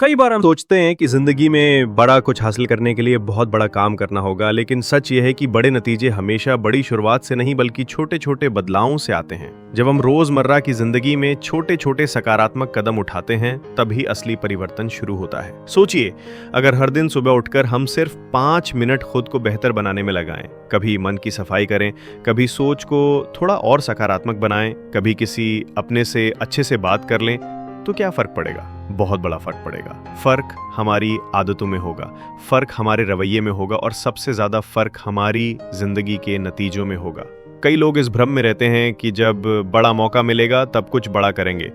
कई बार हम सोचते हैं कि जिंदगी में बड़ा कुछ हासिल करने के लिए बहुत बड़ा काम करना होगा, लेकिन सच ये है कि बड़े नतीजे हमेशा बड़ी शुरुआत से नहीं बल्कि छोटे छोटे बदलावों से आते हैं। जब हम रोजमर्रा की जिंदगी में छोटे छोटे सकारात्मक कदम उठाते हैं, तभी असली परिवर्तन शुरू होता है। सोचिए, अगर हर दिन सुबह उठकर हम सिर्फ 5 मिनट खुद को बेहतर बनाने में लगाएं, कभी मन की सफाई करें, कभी सोच को थोड़ा और सकारात्मक बनाएं, कभी किसी अपने से अच्छे से बात कर लें, तो क्या फर्क पड़ेगा? बहुत बड़ा फर्क पड़ेगा। फर्क हमारी आदतों में होगा, फर्क हमारे रवैये में होगा और सबसे ज्यादा फर्क हमारी जिंदगी के नतीजों में होगा। कई लोग इस भ्रम में रहते हैं कि जब बड़ा मौका मिलेगा तब कुछ बड़ा करेंगे,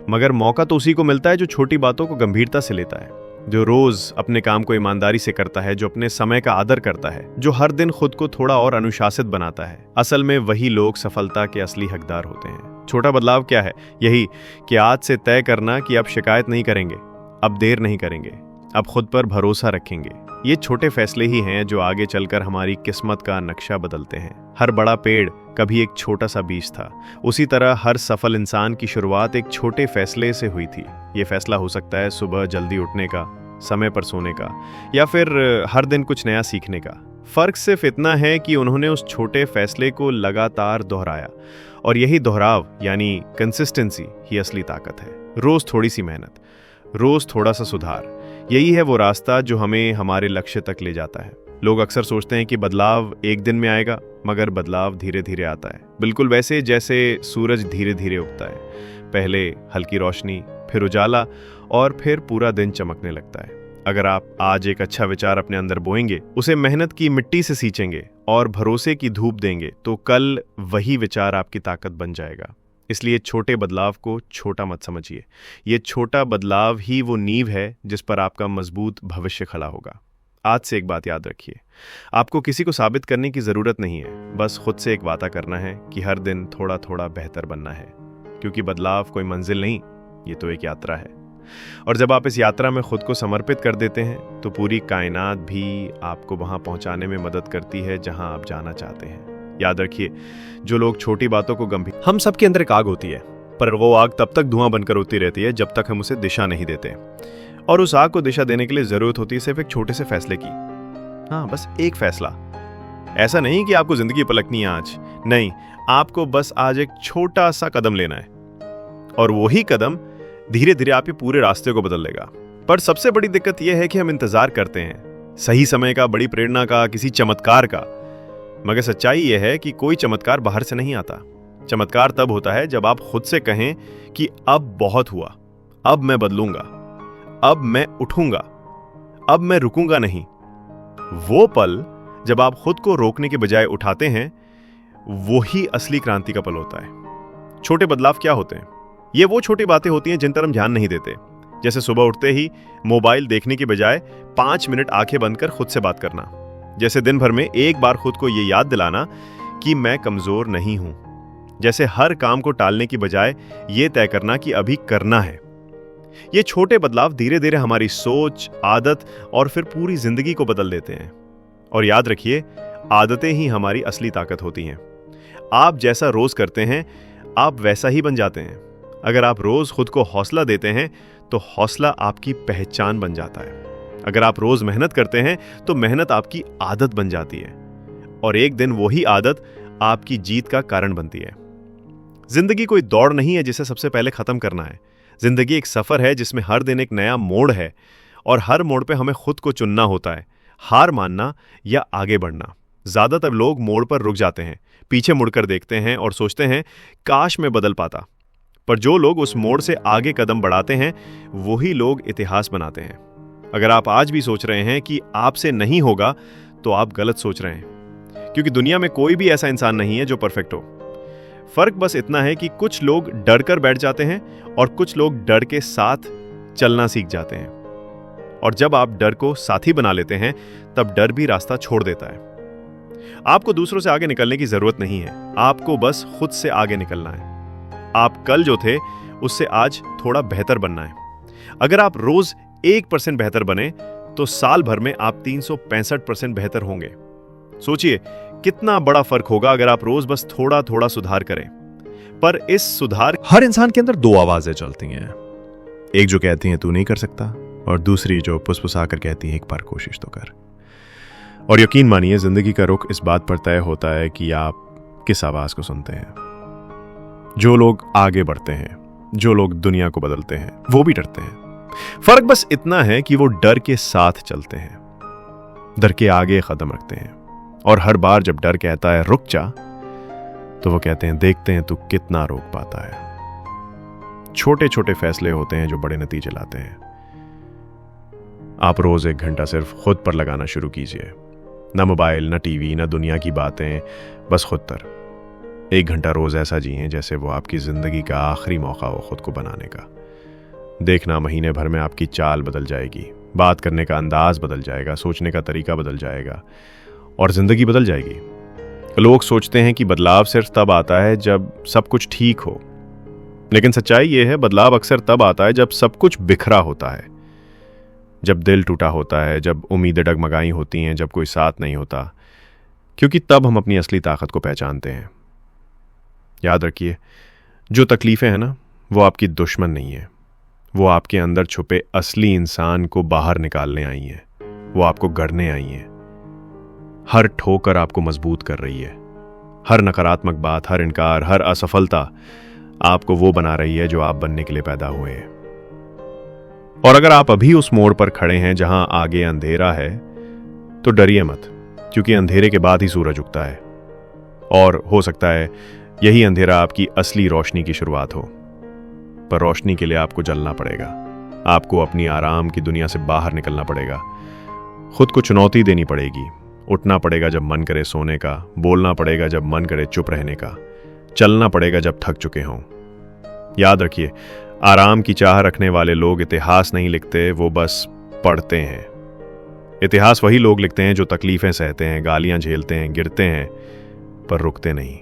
मगर मौका तो उसी को मिलता है जो छोटी बातों को गंभीरता से लेता है, जो रोज अपने काम को ईमानदारी से करता है, जो अपने समय का आदर करता है, जो हर दिन खुद को थोड़ा और अनुशासित बनाता है। असल में वही लोग सफलता के असली हकदार होते हैं। छोटा बदलाव क्या है? यही कि आज से तय करना कि अब शिकायत नहीं करेंगे, अब देर नहीं करेंगे, अब खुद पर भरोसा रखेंगे। ये छोटे फैसले ही हैं जो आगे चलकर हमारी किस्मत का नक्शा बदलते हैं। हर बड़ा पेड़ कभी एक छोटा सा बीज था, उसी तरह हर सफल इंसान की शुरुआत एक छोटे फैसले से हुई थी। ये फैसला हो सकता है सुबह जल्दी उठने का, समय पर सोने का, या फिर हर दिन कुछ नया सीखने का। फर्क सिर्फ इतना है कि उन्होंने उस छोटे फैसले को लगातार दोहराया, और यही दोहराव यानी कंसिस्टेंसी ही असली ताकत है। रोज थोड़ी सी मेहनत, रोज थोड़ा सा सुधार, यही है वो रास्ता जो हमें हमारे लक्ष्य तक ले जाता है। लोग अक्सर सोचते हैं कि बदलाव एक दिन में आएगा, मगर बदलाव धीरे धीरे आता है। बिल्कुल वैसे जैसे सूरज धीरे धीरे उगता है, पहले हल्की रोशनी, फिर उजाला और फिर पूरा दिन चमकने लगता है। अगर आप आज एक अच्छा विचार अपने अंदर बोएंगे, उसे मेहनत की मिट्टी से सींचेंगे और भरोसे की धूप देंगे, तो कल वही विचार आपकी ताकत बन जाएगा। इसलिए छोटे बदलाव को छोटा मत समझिए। ये छोटा बदलाव ही वो नींव है जिस पर आपका मजबूत भविष्य खड़ा होगा। आज से एक बात याद रखिए, आपको किसी को साबित करने की जरूरत नहीं है, बस खुद से एक वादा करना है कि हर दिन थोड़ा थोड़ा बेहतर बनना है। क्योंकि बदलाव कोई मंजिल नहीं, ये तो एक यात्रा है। और जब आप इस यात्रा में खुद को समर्पित कर देते हैं, तो पूरी कायनात भी आपको वहां पहुंचाने में मदद करती है जहां आप जाना चाहते हैं। याद रखिए, जो लोग छोटी बातों को गंभीर, हम सबके अंदर एक आग होती है, पर वो आग तब तक धुआं बनकर होती रहती है जब तक हम उसे दिशा नहीं देते। और उस आग को दिशा देने के लिए जरूरत होती है सिर्फ एक छोटे से फैसले की। हाँ, बस एक फैसला। ऐसा नहीं कि आपको जिंदगी पलटनी है आज, नहीं, आपको बस आज एक छोटा सा कदम लेना है, और वही कदम धीरे धीरे आपके पूरे रास्ते को बदल देगा। पर सबसे बड़ी दिक्कत यह है कि हम इंतजार करते हैं सही समय का, बड़ी प्रेरणा का, किसी चमत्कार का। मगर सच्चाई यह है कि कोई चमत्कार बाहर से नहीं आता। चमत्कार तब होता है जब आप खुद से कहें कि अब बहुत हुआ, अब मैं बदलूंगा, अब मैं उठूंगा, अब मैं रुकूंगा नहीं। वो पल जब आप खुद को रोकने के बजाय उठाते हैं, वो ही असली क्रांति का पल होता है। छोटे बदलाव क्या होते हैं? ये वो छोटी बातें होती हैं जिन पर हम ध्यान नहीं देते। जैसे सुबह उठते ही मोबाइल देखने की बजाय 5 मिनट आंखें बंद कर खुद से बात करना। जैसे दिन भर में एक बार खुद को ये याद दिलाना कि मैं कमजोर नहीं हूं। जैसे हर काम को टालने की बजाय ये तय करना कि अभी करना है। ये छोटे बदलाव धीरे धीरे हमारी सोच, आदत और फिर पूरी जिंदगी को बदल देते हैं। और याद रखिए, आदतें ही हमारी असली ताकत होती हैं। आप जैसा रोज करते हैं, आप वैसा ही बन जाते हैं। अगर आप रोज खुद को हौसला देते हैं, तो हौसला आपकी पहचान बन जाता है। अगर आप रोज मेहनत करते हैं, तो मेहनत आपकी आदत बन जाती है, और एक दिन वही आदत आपकी जीत का कारण बनती है। जिंदगी कोई दौड़ नहीं है जिसे सबसे पहले खत्म करना है। जिंदगी एक सफर है जिसमें हर दिन एक नया मोड़ है, और हर मोड़ पे हमें खुद को चुनना होता है, हार मानना या आगे बढ़ना। ज्यादातर लोग मोड़ पर रुक जाते हैं, पीछे मुड़कर देखते हैं और सोचते हैं काश मैं बदल पाता। पर जो लोग उस मोड़ से आगे कदम बढ़ाते हैं, वही लोग इतिहास बनाते हैं। अगर आप आज भी सोच रहे हैं कि आपसे नहीं होगा, तो आप गलत सोच रहे हैं, क्योंकि दुनिया में कोई भी ऐसा इंसान नहीं है जो परफेक्ट हो। फर्क बस इतना है कि कुछ लोग डर कर बैठ जाते हैं और कुछ लोग डर के साथ चलना सीख जाते हैं। और जब आप डर को साथी बना लेते हैं, तब डर भी रास्ता छोड़ देता है। आपको दूसरों से आगे निकलने की जरूरत नहीं है, आपको बस खुद से आगे निकलना है। आप कल जो थे, उससे आज थोड़ा बेहतर बनना है। अगर आप रोज 1% बेहतर बने, तो साल भर में आप 365% बेहतर होंगे। सोचिए कितना बड़ा फर्क होगा अगर आप रोज बस थोड़ा थोड़ा सुधार करें। पर इस सुधार, हर इंसान के अंदर 2 आवाजें चलती हैं। एक जो कहती है तू नहीं कर सकता, और दूसरी जो फुसफुसा कर कहती है एक बार कोशिश तो कर। और यकीन मानिए जिंदगी का रुख इस बात पर तय होता है कि आप किस आवाज को सुनते हैं। जो लोग आगे बढ़ते हैं, जो लोग दुनिया को बदलते हैं, वो भी डरते हैं। फर्क बस इतना है कि वो डर के साथ चलते हैं, डर के आगे कदम रखते हैं। और हर बार जब डर कहता है रुक जा, तो वो कहते हैं देखते हैं तू कितना रोक पाता है। छोटे छोटे फैसले होते हैं जो बड़े नतीजे लाते हैं। आप रोज 1 घंटा सिर्फ खुद पर लगाना शुरू कीजिए। ना मोबाइल, ना टीवी, ना दुनिया की बातें, बस खुद पर। 1 घंटा रोज ऐसा जिए जैसे वो आपकी जिंदगी का आखिरी मौका हो खुद को बनाने का। देखना महीने भर में आपकी चाल बदल जाएगी, बात करने का अंदाज बदल जाएगा, सोचने का तरीका बदल जाएगा और जिंदगी बदल जाएगी। लोग सोचते हैं कि बदलाव सिर्फ तब आता है जब सब कुछ ठीक हो, लेकिन सच्चाई यह है बदलाव अक्सर तब आता है जब सब कुछ बिखरा होता है, जब दिल टूटा होता है, जब उम्मीदें डगमगाई होती हैं, जब कोई साथ नहीं होता, क्योंकि तब हम अपनी असली ताकत को पहचानते हैं। याद रखिए, जो तकलीफें हैं ना, वो आपकी दुश्मन नहीं है, वो आपके अंदर छुपे असली इंसान को बाहर निकालने आई हैं, वो आपको गढ़ने आई हैं। हर ठोकर आपको मजबूत कर रही है, हर नकारात्मक बात, हर इनकार, हर असफलता आपको वो बना रही है जो आप बनने के लिए पैदा हुए हैं। और अगर आप अभी उस मोड़ पर खड़े हैं जहां आगे अंधेरा है, तो डरिए मत, क्योंकि अंधेरे के बाद ही सूरज उगता है। और हो सकता है यही अंधेरा आपकी असली रोशनी की शुरुआत हो। पर रोशनी के लिए आपको जलना पड़ेगा, आपको अपनी आराम की दुनिया से बाहर निकलना पड़ेगा, खुद को चुनौती देनी पड़ेगी, उठना पड़ेगा जब मन करे सोने का, बोलना पड़ेगा जब मन करे चुप रहने का, चलना पड़ेगा जब थक चुके हों। याद रखिए, आराम की चाह रखने वाले लोग इतिहास नहीं लिखते, वो बस पढ़ते हैं। इतिहास वही लोग लिखते हैं जो तकलीफें सहते हैं, गालियां झेलते हैं, गिरते हैं, पर रुकते नहीं।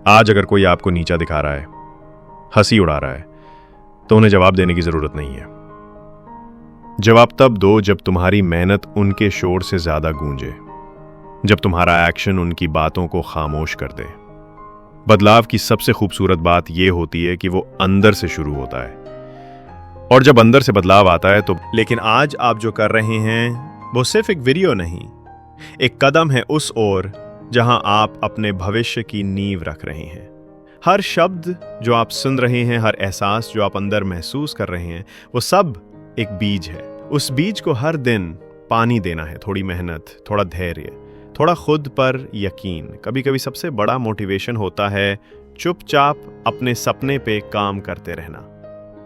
आज अगर कोई आपको नीचा दिखा रहा है, हंसी उड़ा रहा है, तो उन्हें जवाब देने की जरूरत नहीं है। जवाब तब दो जब तुम्हारी मेहनत उनके शोर से ज्यादा गूंजे, जब तुम्हारा एक्शन उनकी बातों को खामोश कर दे। बदलाव की सबसे खूबसूरत बात यह होती है कि वो अंदर से शुरू होता है, और जब अंदर से बदलाव आता है तो। लेकिन आज आप जो कर रहे हैं वो सिर्फ एक वीडियो नहीं, एक कदम है उस ओर जहां आप अपने भविष्य की नींव रख रहे हैं। हर शब्द जो आप सुन रहे हैं, हर एहसास जो आप अंदर महसूस कर रहे हैं, वो सब एक बीज है। उस बीज को हर दिन पानी देना है, थोड़ी मेहनत, थोड़ा धैर्य, थोड़ा खुद पर यकीन। कभी कभी सबसे बड़ा मोटिवेशन होता है चुपचाप अपने सपने पे काम करते रहना,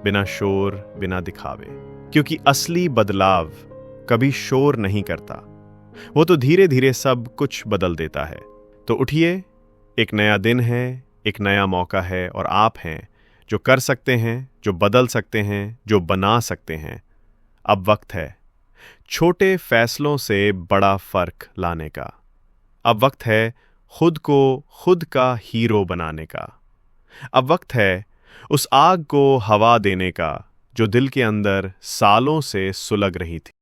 बिना शोर, बिना दिखावे। क्योंकि असली बदलाव कभी शोर नहीं करता, वो तो धीरे धीरे सब कुछ बदल देता है। तो उठिए, एक नया दिन है, एक नया मौका है, और आप हैं जो कर सकते हैं, जो बदल सकते हैं, जो बना सकते हैं। अब वक्त है छोटे फैसलों से बड़ा फर्क लाने का। अब वक्त है खुद को खुद का हीरो बनाने का। अब वक्त है उस आग को हवा देने का जो दिल के अंदर सालों से सुलग रही थी।